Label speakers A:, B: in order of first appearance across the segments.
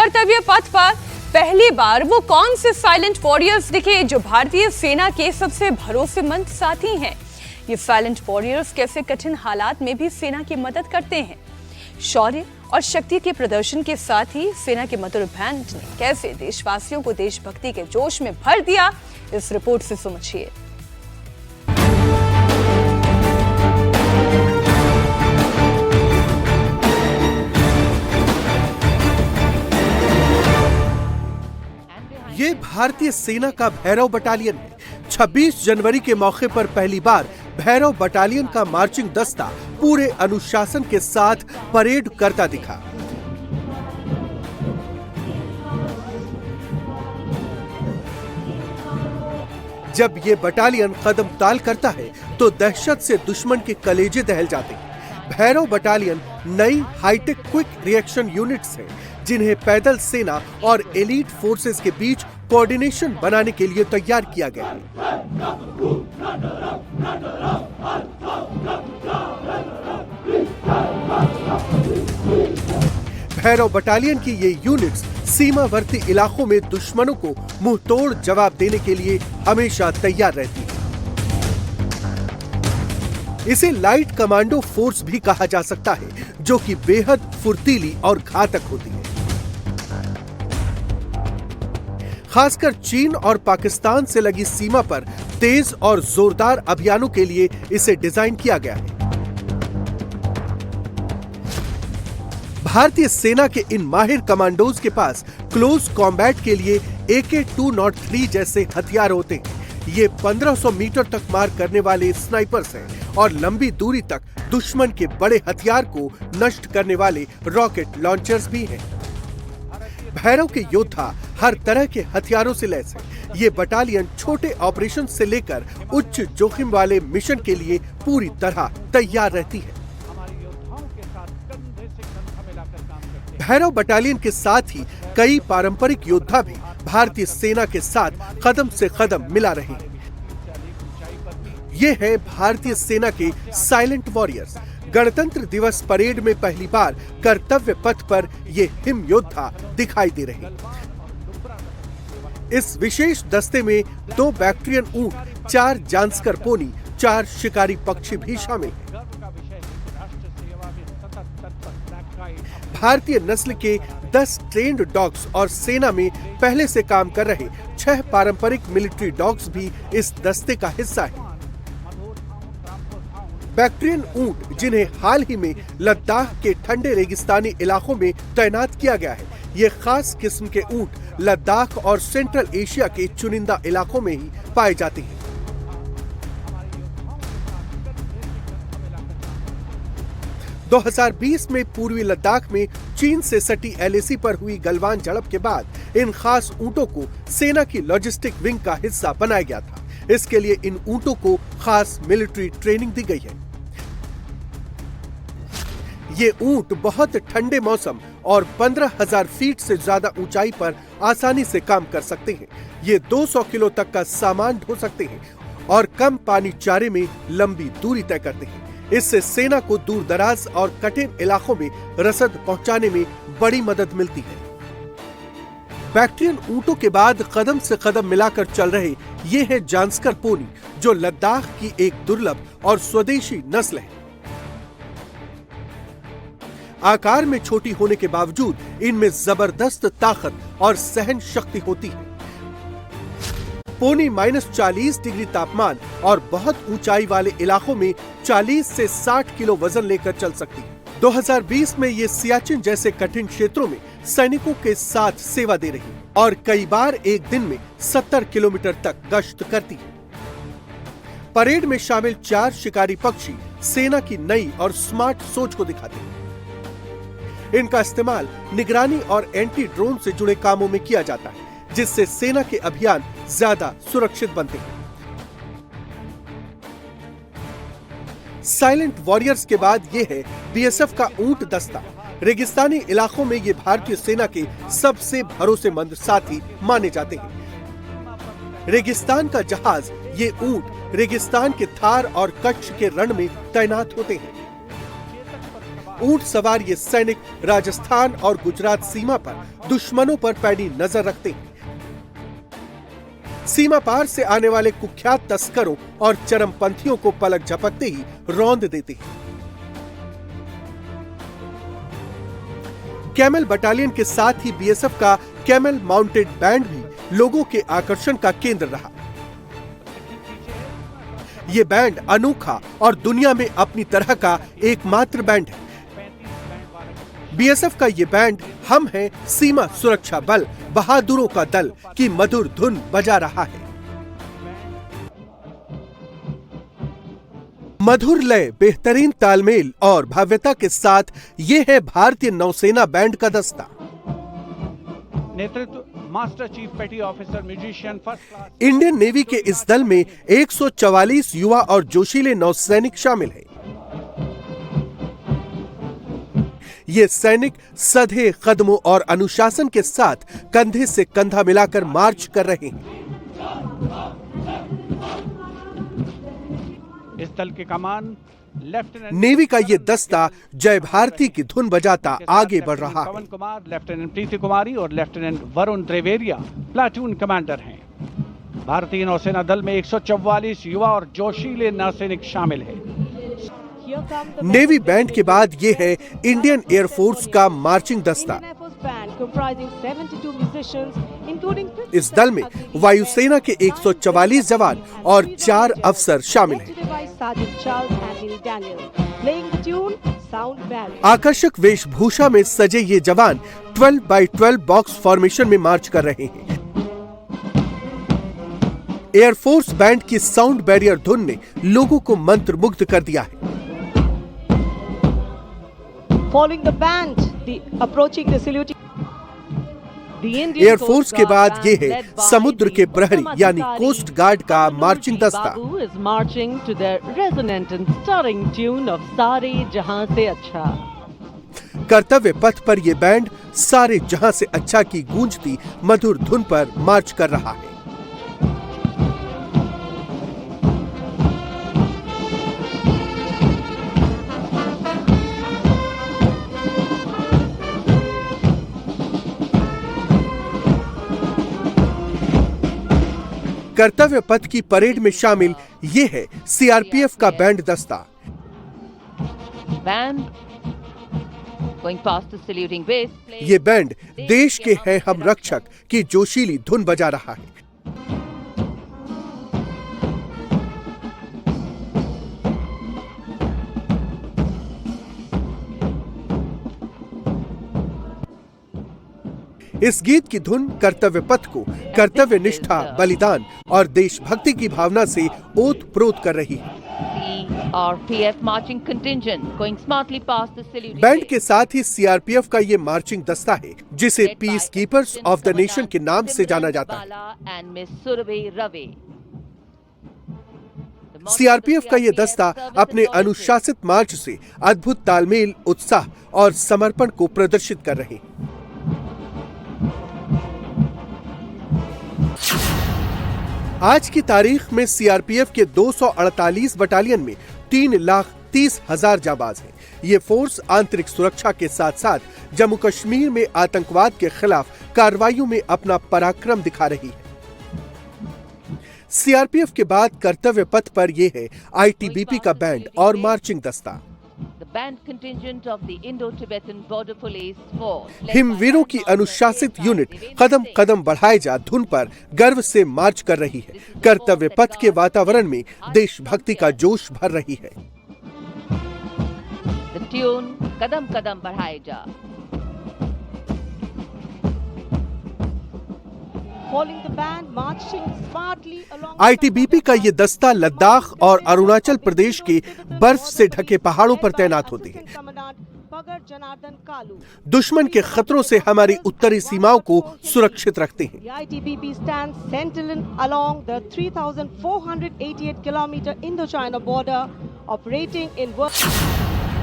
A: कर्तव्य पथ पर पहली बार वो कौन से साइलेंट वॉरियर्स दिखे जो भारतीय सेना के सबसे भरोसेमंद साथी हैं। ये साइलेंट वॉरियर्स कैसे कठिन हालात में भी सेना की मदद करते हैं। शौर्य और शक्ति के प्रदर्शन के साथ ही सेना के मधुर बैंड ने कैसे देशवासियों को देशभक्ति के जोश में भर दिया, इस रिपोर्ट से समझिए।
B: ये भारतीय सेना का भैरव बटालियन है। 26 जनवरी के मौके पर पहली बार भैरव बटालियन का मार्चिंग दस्ता पूरे अनुशासन के साथ परेड करता दिखा। जब ये बटालियन कदम ताल करता है तो दहशत से दुश्मन के कलेजे दहल जाते हैं। भैरव बटालियन नई हाईटेक क्विक रिएक्शन यूनिट्स है जिन्हें पैदल सेना और एलीट फोर्सेस के बीच कोऑर्डिनेशन बनाने के लिए तैयार किया गया है। भैरव बटालियन की ये यूनिट्स सीमावर्ती इलाकों में दुश्मनों को मुंहतोड़ जवाब देने के लिए हमेशा तैयार रहती है। इसे लाइट कमांडो फोर्स भी कहा जा सकता है, जो कि बेहद फुर्तीली और घातक होती है। खासकर चीन और पाकिस्तान से लगी सीमा पर तेज और जोरदार अभियानों के लिए इसे डिजाइन किया गया है। भारतीय सेना के इन माहिर कमांडोज के पास क्लोज कॉम्बैट के लिए AK-203 जैसे हथियार होते हैं। ये 1500 मीटर तक मार करने वाले स्नाइपर्स हैं और लंबी दूरी तक दुश्मन के बड़े हथियार को नष्ट करने वाले रॉकेट लॉन्चर्स भी हैं। भैरव के योद्धा हर तरह के हथियारों से लैस है। ये बटालियन छोटे ऑपरेशन से लेकर उच्च जोखिम वाले मिशन के लिए पूरी तरह तैयार रहती है। भैरव बटालियन के साथ ही कई पारंपरिक योद्धा भी भारतीय सेना के साथ कदम से कदम मिला रहे हैं। ये है भारतीय सेना के साइलेंट वॉरियर्स। गणतंत्र दिवस परेड में पहली बार कर्तव्य पथ पर ये हिम योद्धा दिखाई दे रहे हैं। इस विशेष दस्ते में 2 बैक्ट्रियन ऊंट, 4 जांस्कर पोनी, 4 शिकारी पक्षी भी शामिल हैं। भारतीय नस्ल के 10 ट्रेन्ड डॉग्स और सेना में पहले से काम कर रहे 6 पारंपरिक मिलिट्री डॉग्स भी इस दस्ते का हिस्सा हैं। बैक्ट्रियन ऊंट, जिन्हें हाल ही में लद्दाख के ठंडे रेगिस्तानी इलाकों में तैनात किया गया है, ये खास किस्म के ऊंट लद्दाख और सेंट्रल एशिया के चुनिंदा इलाकों में ही पाए जाते हैं। - 2020 में पूर्वी लद्दाख में चीन से सटी LAC पर हुई गलवान झड़प के बाद इन खास ऊंटों को सेना की लॉजिस्टिक विंग का हिस्सा बनाया गया था। इसके लिए इन ऊंटों को खास मिलिट्री ट्रेनिंग दी गई है। ये ऊंट बहुत ठंडे मौसम और 15,000 फीट से ज्यादा ऊंचाई पर आसानी से काम कर सकते हैं। ये 200 किलो तक का सामान ढो सकते हैं और कम पानी चारे में लंबी दूरी तय करते हैं। इससे सेना को दूर दराज और कठिन इलाकों में रसद पहुंचाने में बड़ी मदद मिलती है। बैक्ट्रियन ऊंटों के बाद कदम से कदम मिलाकर चल रहे ये है जांस्कर पोनी, जो लद्दाख की एक दुर्लभ और स्वदेशी नस्ल है। आकार में छोटी होने के बावजूद इनमें जबरदस्त ताकत और सहन शक्ति होती है। पोनी -40 डिग्री तापमान और बहुत ऊंचाई वाले इलाकों में 40 से 60 किलो वजन लेकर चल सकती है। 2020 में ये सियाचिन जैसे कठिन क्षेत्रों में सैनिकों के साथ सेवा दे रही और कई बार एक दिन में 70 किलोमीटर तक गश्त करती है। परेड में शामिल 4 शिकारी पक्षी सेना की नई और स्मार्ट सोच को दिखाते हैं। इनका इस्तेमाल निगरानी और एंटी ड्रोन से जुड़े कामों में किया जाता है, जिससे सेना के अभियान ज्यादा सुरक्षित बनते हैं। साइलेंट वॉरियर्स के बाद ये है BSF का ऊंट दस्ता। रेगिस्तानी इलाकों में ये भारतीय सेना के सबसे भरोसेमंद साथी माने जाते हैं। रेगिस्तान का जहाज ये ऊंट रेगिस्तान के थार और कच्छ के रण में तैनात होते हैं। ऊंट सवार ये सैनिक राजस्थान और गुजरात सीमा पर दुश्मनों पर पैनी नजर रखते हैं। सीमा पार से आने वाले कुख्यात तस्करों और चरमपंथियों को पलक झपकते ही रौंद देते हैं। कैमल बटालियन के साथ ही बीएसएफ का कैमल माउंटेड बैंड भी लोगों के आकर्षण का केंद्र रहा। ये बैंड अनोखा और दुनिया में अपनी तरह का एकमात्र बैंड है। बीएसएफ का ये बैंड हम हैं सीमा सुरक्षा बल बहादुरों का दल की मधुर धुन बजा रहा है। मधुर लय, बेहतरीन तालमेल और भव्यता के साथ ये है भारतीय नौसेना बैंड का दस्ता।
C: नेतृत्व मास्टर चीफ पेटी officer musician first class.
B: Indian navy के इस दल में 144 युवा और जोशीले नौसैनिक शामिल हैं। ये सैनिक सधे कदमों और अनुशासन के साथ कंधे से कंधा मिलाकर मार्च कर रहे हैं।
C: इस दल के कमान लेफ्टिनेंट
B: नेवी का ये दस्ता जय भारती की धुन बजाता आगे बढ़ रहा है।
C: पवन कुमार, लेफ्टिनेंट प्रीति कुमारी और लेफ्टिनेंट वरुण त्रिवेदिया प्लाटून कमांडर हैं। भारतीय नौसेना दल में 144 युवा और जोशीले नौसैनिक शामिल हैं।
B: नेवी बैंड के बाद ये है इंडियन एयरफोर्स का मार्चिंग दस्ता। इस दल में वायुसेना के 144 जवान और 4 अफसर शामिल हैं। आकर्षक वेशभूषा में सजे ये जवान 12x12 बॉक्स फॉर्मेशन में मार्च कर रहे हैं। एयरफोर्स बैंड की साउंड बैरियर धुन ने लोगों को मंत्रमुग्ध कर दिया है।
D: Following the band, approaching the saluting.
B: Air force के बाद ये है समुद्र के प्रहरी यानी कोस्ट गार्ड का मार्चिंग दस्ता।
D: is marching to the resonant and stirring tune of सारे जहां से अच्छा।
B: कर्तव्य पथ पर ये बैंड सारे जहां से अच्छा की गूंजती मधुर धुन पर मार्च कर रहा है। कर्तव्य पथ की परेड में शामिल ये है सीआरपीएफ का बैंड दस्ता। ये बैंड देश के हैं हम रक्षक की जोशीली धुन बजा रहा है। इस गीत की धुन कर्तव्य पथ को कर्तव्य निष्ठा, बलिदान और देशभक्ति की भावना से ओत-प्रोत कर रही है। बैंड के साथ ही सीआरपीएफ का ये मार्चिंग दस्ता है जिसे peace keepers of the nation के नाम से जाना जाता है। सीआरपीएफ का ये दस्ता अपने अनुशासित मार्च से अद्भुत तालमेल, उत्साह और समर्पण को प्रदर्शित कर रहे हैं। आज की तारीख में सीआरपीएफ के 248 बटालियन में 3,30,000 जाबाज हैं। ये फोर्स आंतरिक सुरक्षा के साथ साथ जम्मू कश्मीर में आतंकवाद के खिलाफ कार्रवाइयों में अपना पराक्रम दिखा रही है। सीआरपीएफ के बाद कर्तव्य पथ पर यह है आईटीबीपी का बैंड और मार्चिंग दस्ता। हिमवीरों की अनुशासित यूनिट कदम कदम बढ़ाए जा धुन पर गर्व से मार्च कर रही है। कर्तव्य पथ के वातावरण में देशभक्ति का जोश भर रही है।
E: कदम कदम बढ़ाए जा।
B: आईटीबीपी का ये दस्ता लद्दाख और अरुणाचल प्रदेश के बर्फ से ढके पहाड़ों पर तैनात होते हैं। दुश्मन के खतरों से हमारी उत्तरी सीमाओं को सुरक्षित रखते हैं।
D: ITBP stands sentinel along the 3,488 kilometer Indo-China border, operating in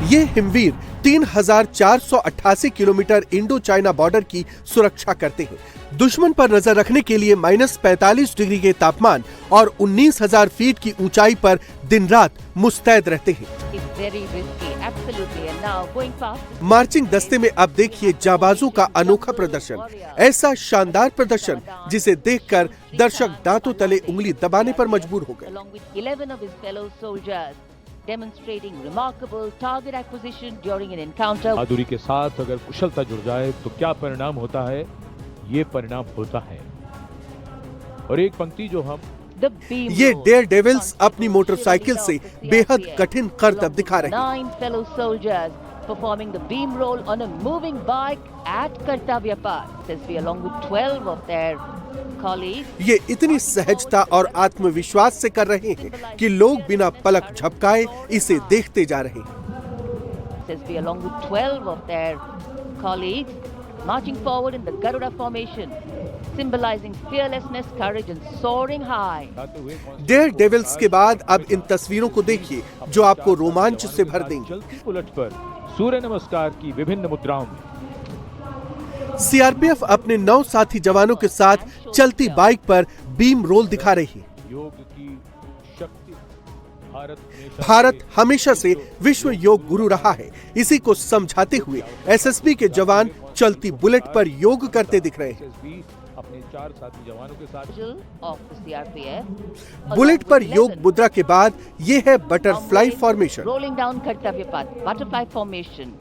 B: ये हिमवीर 3,488 किलोमीटर इंडो चाइना बॉर्डर की सुरक्षा करते हैं। दुश्मन पर नजर रखने के लिए -45 डिग्री के तापमान और 19,000 फीट की ऊंचाई पर दिन रात मुस्तैद रहते हैं।
E: Absolutely. And now going fast.
B: Marching दस्ते में अब देखिए जाबाजों का अनोखा प्रदर्शन, ऐसा शानदार प्रदर्शन जिसे देखकर दर्शक दांतों तले उंगली दबाने पर मजबूर हो गए।
E: Along with 11 of his fellow soldiers, demonstrating remarkable target acquisition during an encounter.
F: बहादुरी के साथ अगर कुशलता जुड़ जाए तो क्या परिणाम होता है, ये परिणाम होता है। और एक पंक्ति जो हम
E: The beam
B: ये
E: roll.
B: डेयर डेविल्स अपनी मोटरसाइकिल से बेहद कठिन करतब दिखा रहे हैं।
E: 9 fellow soldiers performing the beam roll on a moving bike at Kartavya Path. SSB along with 12 of their colleagues.
B: ये इतनी सहजता और आत्मविश्वास से कर रहे हैं कि लोग बिना पलक झपकाए इसे देखते जा रहे हैं।
E: SSB along with 12 of their colleagues marching forward in the Garuda formation, symbolizing fearlessness, courage and soaring high.
B: Daredevils के बाद अब इन तस्वीरों को देखिए जो आपको रोमांच से भर देंगे।
F: चलती पुलट पर सूर्य नमस्कार की विभिन्न मुद्राओं में
B: सीआरपीएफ अपने 9 साथी जवानों के साथ चलती बाइक पर बीम रोल दिखा रही है।
F: योग की शक्ति
B: भारत हमेशा से विश्व योग गुरु रहा है। इसी को समझाते हुए एसएसबी के जवान चलती बुलेट पर योग करते दिख रहे हैं।
F: अपने 4 साथी जवानों के साथ
E: Of the CRPF.
B: बुलेट पर योग मुद्रा के बाद ये है butterfly formation.
E: Rolling down Kartavya Path, butterfly formation,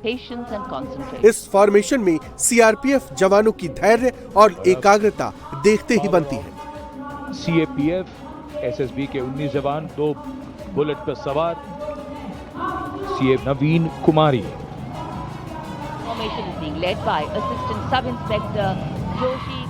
E: patience and concentration.
B: इस फॉर्मेशन में सीआरपीएफ जवानों की धैर्य और एकाग्रता देखते ही बनती है।
F: सीएपीएफ एसएसबी के 19 जवान 2 बुलेट पर सवार। CA Naveen Kumari.
E: Formation is being led by Assistant Sub Inspector Joshi